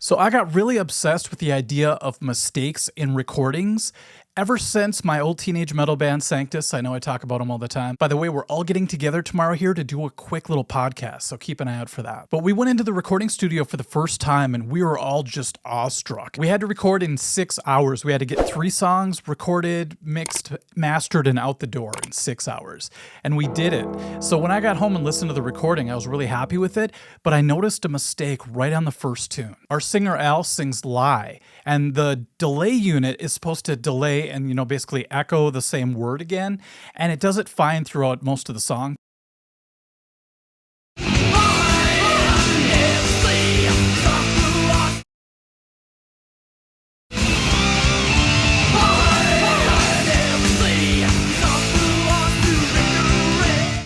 So I got really obsessed with the idea of mistakes in recordings ever since my old teenage metal band Sanctus. I know I talk about them all the time. By the way, we're all getting together tomorrow here to do a quick little podcast, so keep an eye out for that. But we went into the recording studio for the first time and we were all just awestruck. We had to record in 6 hours. We had to get 3 songs recorded, mixed, mastered, and out the door in 6 hours. And we did it. So when I got home and listened to the recording, I was really happy with it, but I noticed a mistake right on the first tune. Our singer Al sings Lie, and the delay unit is supposed to delay and, basically echo the same word again, and it does it fine throughout most of the song.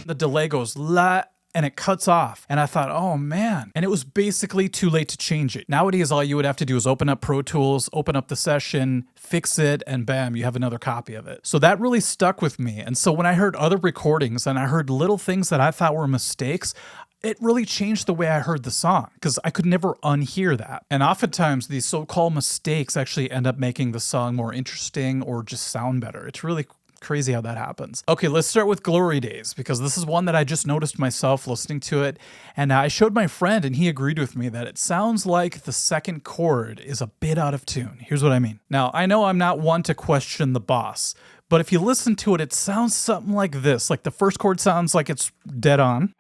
The delay goes la, and it cuts off. And I thought, oh man. And it was basically too late to change it. Nowadays, all you would have to do is open up Pro Tools, open up the session, fix it, and bam, you have another copy of it. So that really stuck with me. And so when I heard other recordings and I heard little things that I thought were mistakes, it really changed the way I heard the song because I could never unhear that. And oftentimes these so-called mistakes actually end up making the song more interesting or just sound better. It's really crazy how that happens. Okay, let's start with Glory Days, because this is one that I just noticed myself listening to it, and I showed my friend and he agreed with me that it sounds like the second chord is a bit out of tune. Here's what I mean. Now, I know I'm not one to question the boss, but if you listen to it, it sounds something like this. Like the first chord sounds like it's dead on,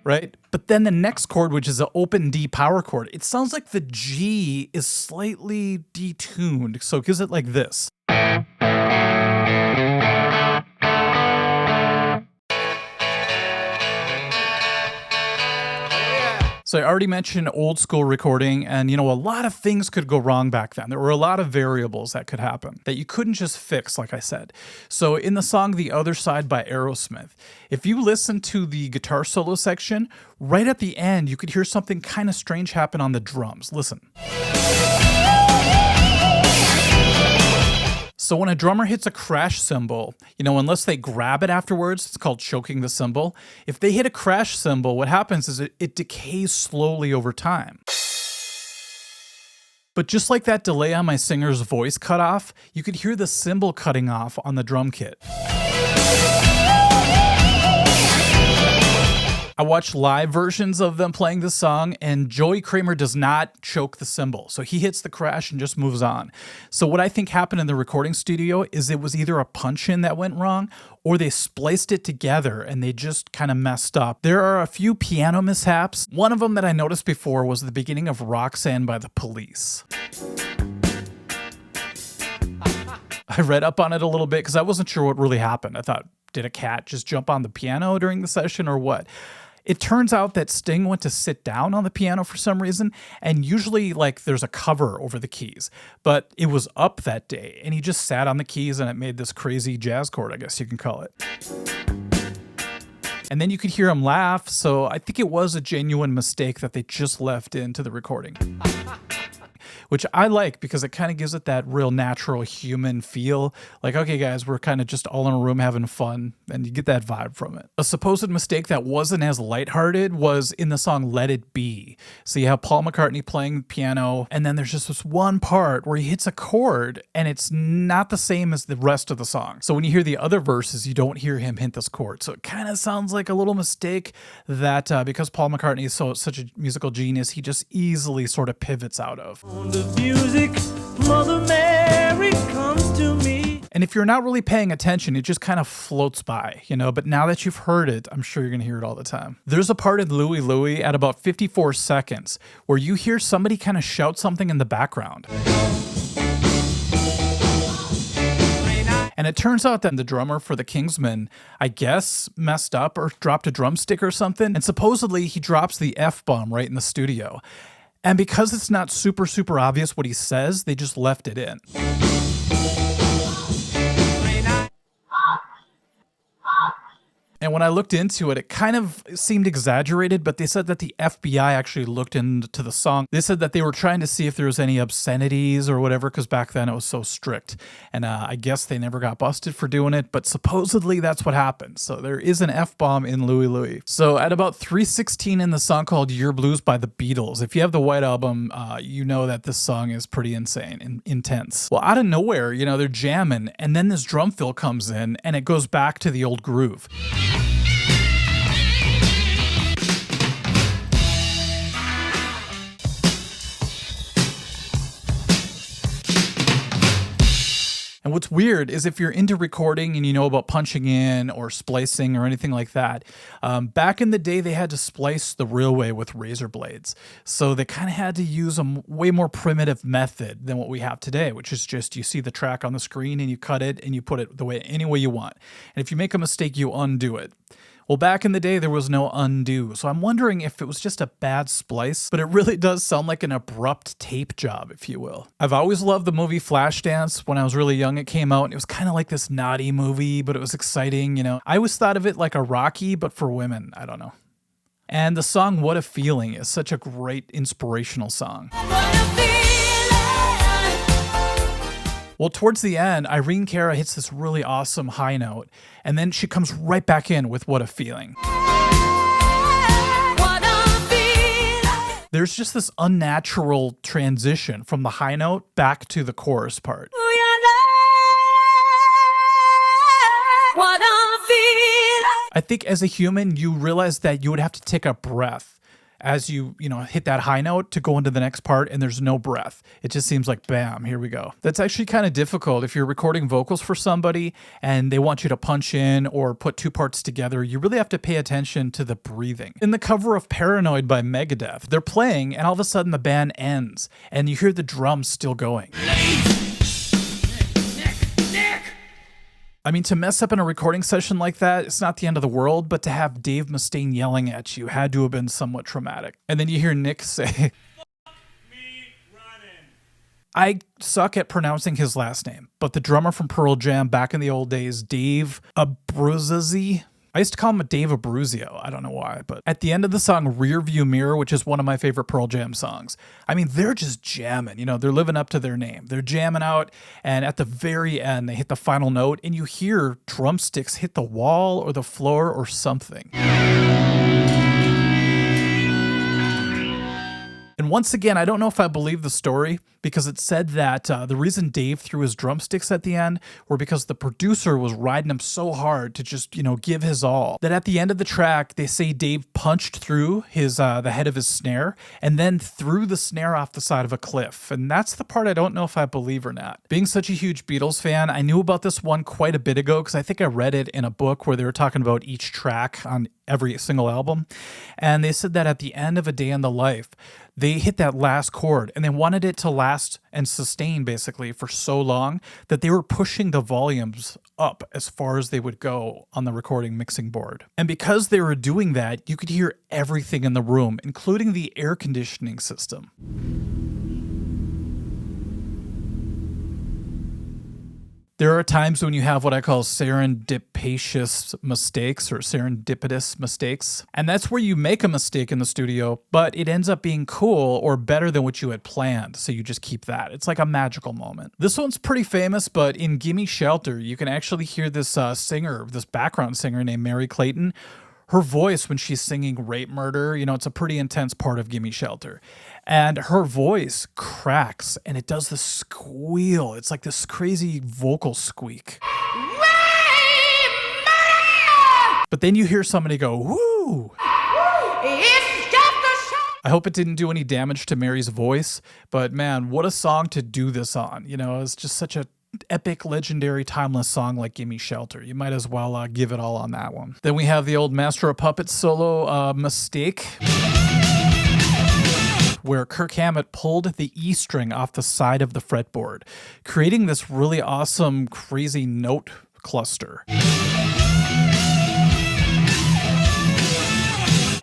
right? But then the next chord, which is an open D power chord, it sounds like the G is slightly detuned. So it gives it like this. So I already mentioned old school recording, and a lot of things could go wrong back then. There were a lot of variables that could happen that you couldn't just fix, like I said. So in the song The Other Side by Aerosmith, if you listen to the guitar solo section, right at the end, you could hear something kind of strange happen on the drums. Listen. So when a drummer hits a crash cymbal, unless they grab it afterwards, it's called choking the cymbal. If they hit a crash cymbal, what happens is it decays slowly over time. But just like that delay on my singer's voice cut off, you could hear the cymbal cutting off on the drum kit. I watched live versions of them playing this song, and Joey Kramer does not choke the cymbal. So he hits the crash and just moves on. So what I think happened in the recording studio is it was either a punch-in that went wrong, or they spliced it together and they just kind of messed up. There are a few piano mishaps. One of them that I noticed before was the beginning of Roxanne by the Police. I read up on it a little bit because I wasn't sure what really happened. I thought, did a cat just jump on the piano during the session or what? It turns out that Sting went to sit down on the piano for some reason, and usually there's a cover over the keys, but it was up that day and he just sat on the keys and it made this crazy jazz chord, I guess you can call it. And then you could hear him laugh, so I think it was a genuine mistake that they just left into the recording. Which I like because it kind of gives it that real natural human feel. Like, okay, guys, we're kind of just all in a room having fun, and you get that vibe from it. A supposed mistake that wasn't as lighthearted was in the song Let It Be. So you have Paul McCartney playing piano, and then there's just this one part where he hits a chord, and it's not the same as the rest of the song. So when you hear the other verses, you don't hear him hit this chord. So it kind of sounds like a little mistake that because Paul McCartney is such a musical genius, he just easily sort of pivots out of. The music, Mother Mary comes to me. And if you're not really paying attention, it just kind of floats by, but now that you've heard it, I'm sure you're going to hear it all the time. There's a part in Louie Louie at about 54 seconds where you hear somebody kind of shout something in the background. And it turns out that the drummer for the Kingsmen, I guess, messed up or dropped a drumstick or something. And supposedly he drops the F-bomb right in the studio. And because it's not super, super obvious what he says, they just left it in. And when I looked into it, it kind of seemed exaggerated, but they said that the FBI actually looked into the song. They said that they were trying to see if there was any obscenities or whatever, because back then it was so strict. And I guess they never got busted for doing it, but supposedly that's what happened. So there is an F-bomb in Louie Louie. So at about 3:16 in the song called Year Blues by the Beatles, if you have the White Album, you know that this song is pretty insane and intense. Well, out of nowhere, they're jamming, and then this drum fill comes in, and it goes back to the old groove. And what's weird is if you're into recording and you know about punching in or splicing or anything like that, back in the day they had to splice the real way with razor blades. So they kind of had to use a way more primitive method than what we have today, which is just you see the track on the screen and you cut it and you put it any way you want. And if you make a mistake, you undo it. Well, back in the day, there was no undo, so I'm wondering if it was just a bad splice, but it really does sound like an abrupt tape job, if you will. I've always loved the movie Flashdance. When I was really young, it came out, and it was kind of like this naughty movie, but it was exciting, I always thought of it like a Rocky, but for women. I don't know. And the song What a Feeling is such a great inspirational song. Well, towards the end, Irene Cara hits this really awesome high note, and then she comes right back in with What a Feeling. There's just this unnatural transition from the high note back to the chorus part. I think as a human, you realize that you would have to take a breath as you hit that high note to go into the next part, and there's no breath. It just seems like, bam, here we go. That's actually kind of difficult. If you're recording vocals for somebody and they want you to punch in or put two parts together, you really have to pay attention to the breathing. In the cover of Paranoid by Megadeth, they're playing and all of a sudden the band ends and you hear the drums still going. I mean, to mess up in a recording session like that, it's not the end of the world, but to have Dave Mustaine yelling at you had to have been somewhat traumatic. And then you hear Nick say, "Fuck me running." I suck at pronouncing his last name, but the drummer from Pearl Jam back in the old days, Dave Abruzzi, I used to call him Dave Abruzio. I don't know why, but at the end of the song Rear View Mirror, which is one of my favorite Pearl Jam songs, I mean, they're just jamming, they're living up to their name. They're jamming out, and at the very end, they hit the final note, and you hear drumsticks hit the wall or the floor or something. And once again, I don't know if I believe the story, because it said that the reason Dave threw his drumsticks at the end were because the producer was riding him so hard to just, give his all, that at the end of the track, they say Dave punched through his the head of his snare and then threw the snare off the side of a cliff. And that's the part I don't know if I believe or not. Being such a huge Beatles fan, I knew about this one quite a bit ago because I think I read it in a book where they were talking about each track on every single album. And they said that at the end of A Day in the Life, they hit that last chord and they wanted it to last and sustain basically for so long that they were pushing the volumes up as far as they would go on the recording mixing board. And because they were doing that, you could hear everything in the room, including the air conditioning system. There are times when you have what I call serendipitous mistakes or serendipitous mistakes. And that's where you make a mistake in the studio, but it ends up being cool or better than what you had planned. So you just keep that. It's like a magical moment. This one's pretty famous, but in Gimme Shelter, you can actually hear this singer, this background singer named Mary Clayton. Her voice when she's singing Rape Murder, it's a pretty intense part of Gimme Shelter. And her voice cracks and it does this squeal. It's like this crazy vocal squeak. But then you hear somebody go, woo! I hope it didn't do any damage to Mary's voice, but man, what a song to do this on. It's just such a epic, legendary, timeless song like Gimme Shelter. You might as well give it all on that one. Then we have the old Master of Puppets solo, Mistake, where Kirk Hammett pulled the E string off the side of the fretboard, creating this really awesome, crazy note cluster.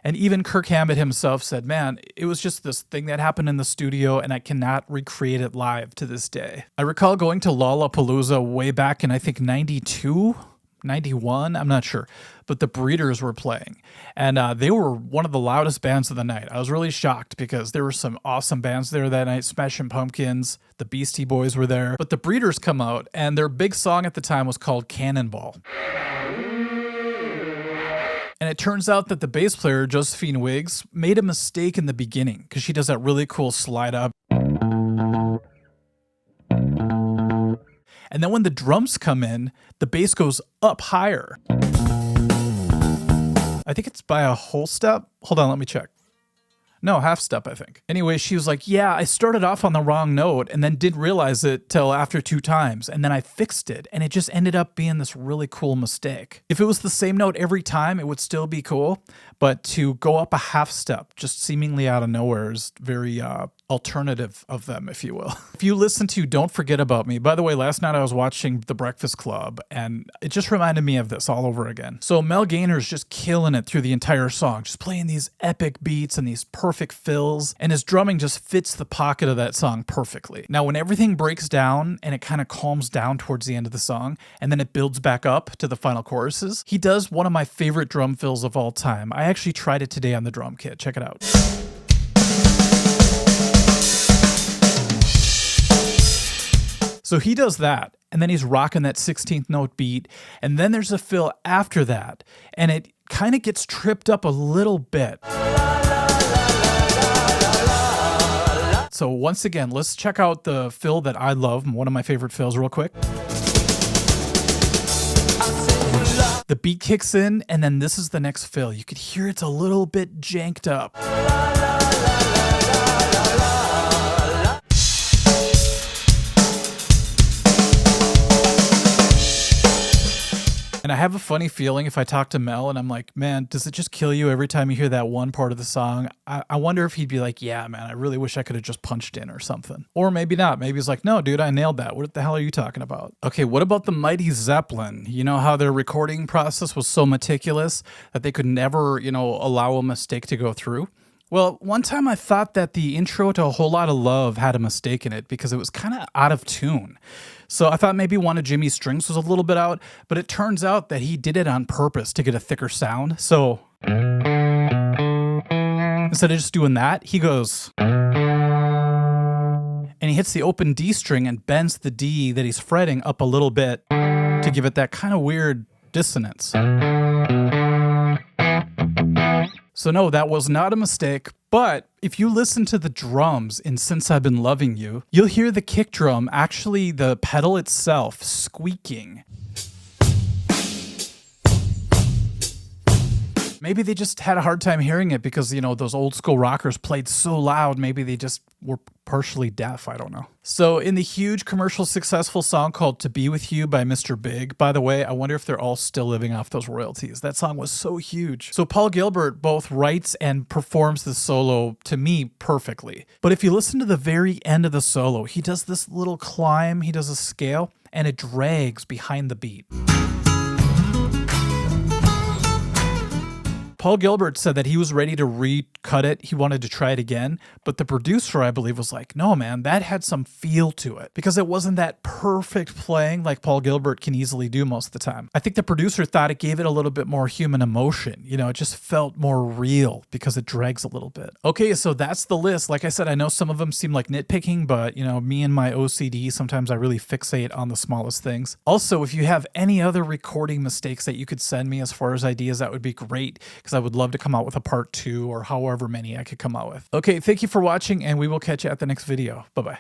And even Kirk Hammett himself said, man, it was just this thing that happened in the studio and I cannot recreate it live to this day. I recall going to Lollapalooza way back in, I think, 92, 91, I'm not sure, but the Breeders were playing, and they were one of the loudest bands of the night. I was really shocked because there were some awesome bands there that night. Smashing Pumpkins, the Beastie Boys were there, but the Breeders come out, and their big song at the time was called Cannonball. And it turns out that the bass player, Josephine Wiggs, made a mistake in the beginning because she does that really cool slide up. And then when the drums come in, the bass goes up higher. I think it's by a whole step. Hold on, let me check. No, half step, I think. Anyway, she was like, yeah, I started off on the wrong note and then didn't realize it till after 2 times. And then I fixed it. And it just ended up being this really cool mistake. If it was the same note every time, it would still be cool. But to go up a half step, just seemingly out of nowhere, is very alternative of them, if you will. If you listen to Don't Forget About Me, by the way, last night I was watching The Breakfast Club, and it just reminded me of this all over again. So Mel Gaynor's just killing it through the entire song, just playing these epic beats and these perfect fills, and his drumming just fits the pocket of that song perfectly. Now, when everything breaks down and it kind of calms down towards the end of the song, and then it builds back up to the final choruses, he does one of my favorite drum fills of all time. I actually tried it today on the drum kit. Check it out. So he does that, and then he's rocking that 16th note beat, and then there's a fill after that, and it kind of gets tripped up a little bit. So once again, let's check out the fill that I love, one of my favorite fills real quick. The beat kicks in, and then this is the next fill. You could hear it's a little bit janked up. And I have a funny feeling if I talk to Mel and I'm like, man, does it just kill you every time you hear that one part of the song? I wonder if he'd be like, yeah, man, I really wish I could have just punched in or something. Or maybe not. Maybe he's like, no, dude, I nailed that. What the hell are you talking about? Okay, what about the Mighty Zeppelin? You know how their recording process was so meticulous that they could never, allow a mistake to go through? Well, one time I thought that the intro to A Whole Lot of Love had a mistake in it because it was kind of out of tune. So I thought maybe one of Jimmy's strings was a little bit out, but it turns out that he did it on purpose to get a thicker sound. So instead of just doing that, he goes, and he hits the open D string and bends the D that he's fretting up a little bit to give it that kind of weird dissonance. So no, that was not a mistake, but if you listen to the drums in Since I've Been Loving You, you'll hear the kick drum, actually the pedal itself, squeaking. Maybe they just had a hard time hearing it because, those old school rockers played so loud, maybe they just were partially deaf, I don't know. So in the huge commercial successful song called To Be With You by Mr. Big, by the way, I wonder if they're all still living off those royalties. That song was so huge. So Paul Gilbert both writes and performs the solo, to me, perfectly. But if you listen to the very end of the solo, he does this little climb, he does a scale, and it drags behind the beat. Paul Gilbert said that he was ready to recut it. He wanted to try it again. But the producer, I believe, was like, no, man, that had some feel to it. Because it wasn't that perfect playing like Paul Gilbert can easily do most of the time. I think the producer thought it gave it a little bit more human emotion. It just felt more real because it drags a little bit. Okay, so that's the list. Like I said, I know some of them seem like nitpicking, but, me and my OCD, sometimes I really fixate on the smallest things. Also, if you have any other recording mistakes that you could send me as far as ideas, that would be great. I would love to come out with a part 2 or however many I could come out with. Okay, thank you for watching, and we will catch you at the next video. Bye-bye.